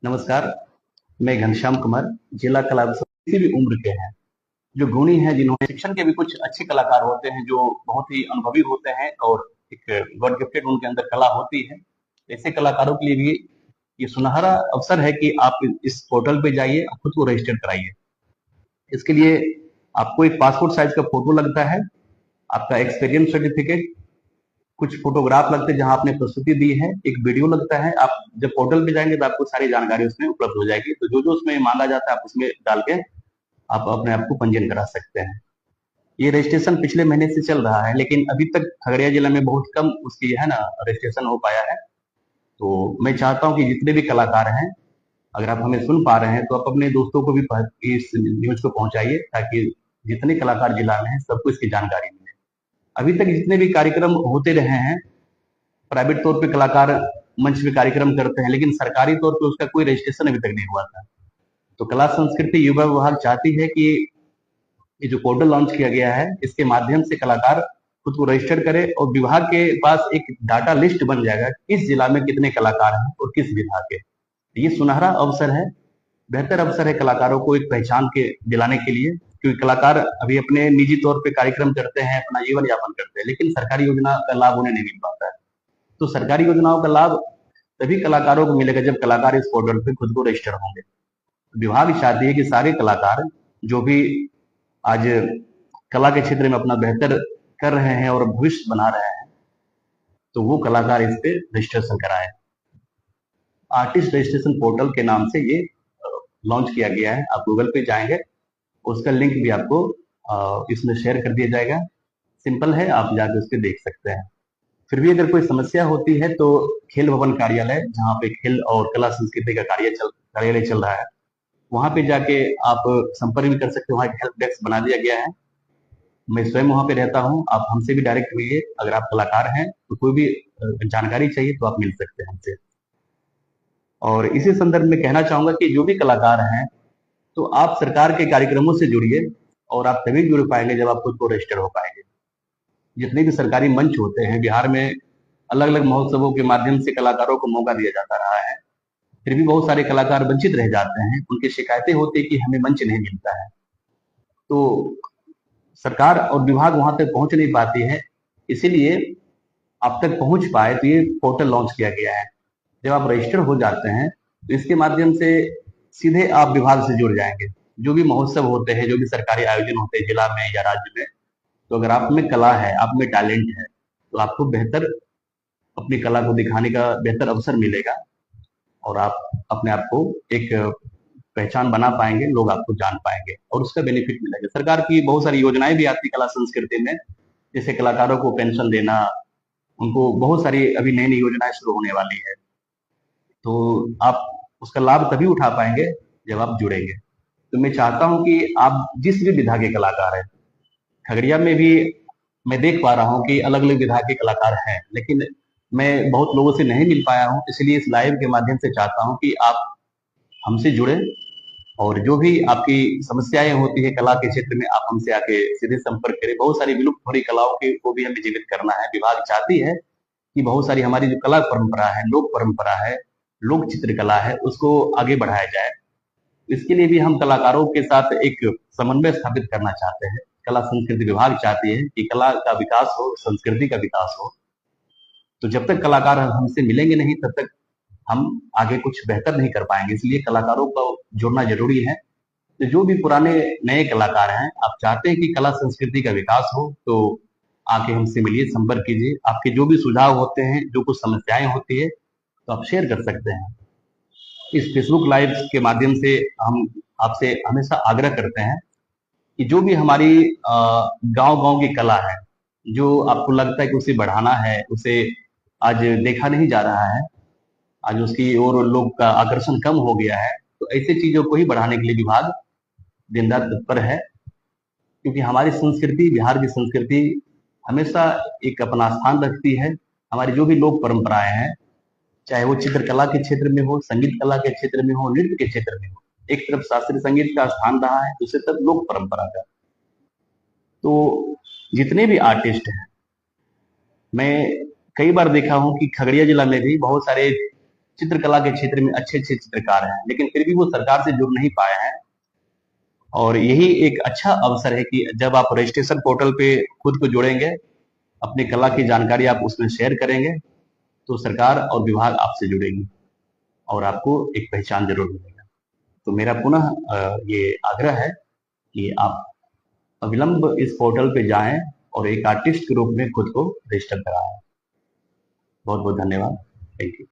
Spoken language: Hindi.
नमस्कार, मैं घनश्याम कुमार, जिला कला उत्सव किसी भी उम्र के हैं, जो गुणी हैं, जिन्होंने शिक्षण के भी कुछ अच्छे कलाकार होते हैं, जो बहुत ही अनुभवी होते हैं और एक गॉड गिफ्टेड उनके अंदर कला होती है। ऐसे कलाकारों के लिए भी ये सुनहरा अवसर है कि आप इस पोर्टल पे जाइए, खुद को रजिस्टर कराइए। इसके लिए आपको एक पासपोर्ट साइज का फोटो लगता है, आपका एक्सपीरियंस सर्टिफिकेट, कुछ फोटोग्राफ लगते हैं जहां आपने प्रस्तुति दी है, एक वीडियो लगता है। आप जब पोर्टल पे जाएंगे तो आपको सारी जानकारी उसमें उपलब्ध हो जाएगी, तो जो जो उसमें मांगा जाता है आप उसमें डाल के आप अपने आप को पंजीयन करा सकते हैं। ये रजिस्ट्रेशन पिछले महीने से चल रहा है, लेकिन अभी तक खगड़िया जिला में बहुत कम उसकी है ना रजिस्ट्रेशन हो पाया है। तो मैं चाहता हूँ कि जितने भी कलाकार हैं, अगर आप हमें सुन पा रहे हैं तो आप अपने दोस्तों को भी इस न्यूज को पहुंचाइए, ताकि जितने कलाकार जिला में हैं सबको इसकी जानकारी मिले। अभी तक जितने भी कार्यक्रम होते रहे हैं, प्राइवेट तौर पे कलाकार मंच पे कार्यक्रम करते हैं, लेकिन सरकारी तौर पे उसका कोई रजिस्ट्रेशन अभी तक नहीं हुआ था। तो कला संस्कृति युवा विभाग चाहती है कि ये जो पोर्टल लॉन्च किया गया है, इसके माध्यम से कलाकार खुद को रजिस्टर करे और विभाग के पास एक डाटा लिस्ट बन जाएगा किस जिला में कितने कलाकार हैं और किस विभाग के। ये सुनहरा अवसर है, बेहतर अवसर है कलाकारों को एक पहचान के दिलाने के लिए, क्योंकि कलाकार अभी अपने निजी तौर पे कार्यक्रम करते हैं, अपना जीवन यापन करते हैं, लेकिन सरकारी योजना का लाभ उन्हें नहीं मिल पाता है। तो सरकारी योजनाओं का लाभ तभी कलाकारों को मिलेगा जब कलाकार इस पोर्टल पे खुद को रजिस्टर होंगे। विभाग चाहती है कि सारे कलाकार जो भी आज कला के क्षेत्र में अपना बेहतर कर रहे हैं और भविष्य बना रहे हैं, तो वो कलाकार इस पे रजिस्ट्रेशन कराएं। आर्टिस्ट रजिस्ट्रेशन पोर्टल के नाम से ये लॉन्च किया गया है। आप गूगल पे जाएंगे, उसका लिंक भी आपको इसमें शेयर कर दिया जाएगा। सिंपल है, आप जाके उस पर देख सकते हैं। फिर भी अगर कोई समस्या होती है तो खेल भवन कार्यालय, जहाँ पे खेल और कला संस्कृति का कार्यालय चल रहा है, वहां पे जाके आप संपर्क भी कर सकते हो। वहाँ एक हेल्प डेस्क बना दिया गया है, मैं स्वयं वहां पे रहता हूँ। आप हमसे भी डायरेक्ट मिलिए, अगर आप कलाकार हैं तो कोई भी जानकारी चाहिए तो आप मिल सकते हैं हमसे। और इसी संदर्भ में कहना चाहूंगा कि जो भी कलाकार हैं, तो आप सरकार के कार्यक्रमों से जुड़िए, और आप तभी जुड़ पाएंगे जब आप खुद को रजिस्टर हो पाएंगे। जितने भी सरकारी मंच होते हैं बिहार में, अलग अलग महोत्सवों के माध्यम से कलाकारों को मौका दिया जाता रहा है, फिर भी बहुत सारे कलाकार वंचित रह जाते हैं। उनकी शिकायतें होती है कि हमें मंच नहीं मिलता है, तो सरकार और विभाग वहां तक पहुंच नहीं पाती है। इसीलिए आप तक पहुंच पाए तो ये पोर्टल लॉन्च किया गया है। जब आप रजिस्टर हो जाते हैं तो इसके माध्यम से सीधे आप विभाग से जुड़ जाएंगे। जो भी महोत्सव होते हैं, जो भी सरकारी आयोजन होते हैं जिला में या राज्य में, तो अगर आप में कला है, आप में टैलेंट है, तो आपको बेहतर अपनी कला को दिखाने का बेहतर अवसर मिलेगा, और आप अपने आप को एक पहचान बना पाएंगे, लोग आपको जान पाएंगे और उसका बेनिफिट मिलेगा। सरकार की बहुत सारी योजनाएं भी आती कला संस्कृति में, जैसे कलाकारों को पेंशन देना, उनको बहुत सारी अभी नई नई योजनाएं शुरू होने वाली है। तो आप उसका लाभ तभी उठा पाएंगे जब आप जुड़ेंगे। तो मैं चाहता हूं कि आप जिस भी विधा के कलाकार हैं, खगड़िया में भी मैं देख पा रहा हूँ कि अलग अलग विधा के कलाकार हैं, लेकिन मैं बहुत लोगों से नहीं मिल पाया हूँ। इसलिए इस लाइव के माध्यम से चाहता हूँ कि आप हमसे जुड़े, और जो भी आपकी समस्याएं होती है कला के क्षेत्र में, आप हमसे आके सीधे संपर्क करें। बहुत सारी विलुप्त हो रही कलाओं को भी हमें जीवित करना है। विभाग चाहती है कि बहुत सारी हमारी जो कला परंपरा है, लोक परंपरा है, लोक चित्रकला है, उसको आगे बढ़ाया जाए। इसके लिए भी हम कलाकारों के साथ एक समन्वय स्थापित करना चाहते हैं। कला संस्कृति विभाग चाहती है कि कला का विकास हो, संस्कृति का विकास हो। तो जब तक कलाकार हमसे मिलेंगे नहीं, तब तक हम आगे कुछ बेहतर नहीं कर पाएंगे। इसलिए कलाकारों को जोड़ना जरूरी है। तो जो भी पुराने नए कलाकार हैं, आप चाहते हैं कि कला संस्कृति का विकास हो, तो आके हमसे मिलिए, संपर्क कीजिए। आपके जो भी सुझाव होते हैं, जो कुछ समस्याएं होती है, तो आप शेयर कर सकते हैं। इस फेसबुक लाइव के माध्यम से हम आपसे हमेशा आग्रह करते हैं कि जो भी हमारी गांव गांव की कला है, जो आपको लगता है कि उसे बढ़ाना है, उसे आज देखा नहीं जा रहा है, आज उसकी ओर लोग का आकर्षण कम हो गया है, तो ऐसी चीजों को ही बढ़ाने के लिए विभाग दिन रात तत्पर है। क्योंकि हमारी संस्कृति, बिहार की संस्कृति हमेशा एक अपना स्थान रखती है। हमारी जो भी लोक परंपराएं हैं, चाहे वो चित्रकला के क्षेत्र में हो, संगीत कला के क्षेत्र में हो, नृत्य के क्षेत्र में हो, एक तरफ शास्त्रीय संगीत का स्थान रहा है, दूसरी तरफ लोक परंपरा का। तो जितने भी आर्टिस्ट हैं, मैं कई बार देखा हूं कि खगड़िया जिला में भी बहुत सारे चित्रकला के क्षेत्र में अच्छे अच्छे चित्रकार हैं, लेकिन फिर भी वो सरकार से जुड़ नहीं पाए हैं। और यही एक अच्छा अवसर है कि जब आप रजिस्ट्रेशन पोर्टल पे खुद को जोड़ेंगे, अपनी कला की जानकारी आप उसमें शेयर करेंगे, तो सरकार और विभाग आपसे जुड़ेगी और आपको एक पहचान जरूर मिलेगा। तो मेरा पुनः ये आग्रह है कि आप अविलंब इस पोर्टल पे जाएं और एक आर्टिस्ट के रूप में खुद को रजिस्टर कराएं। बहुत बहुत धन्यवाद। Thank you.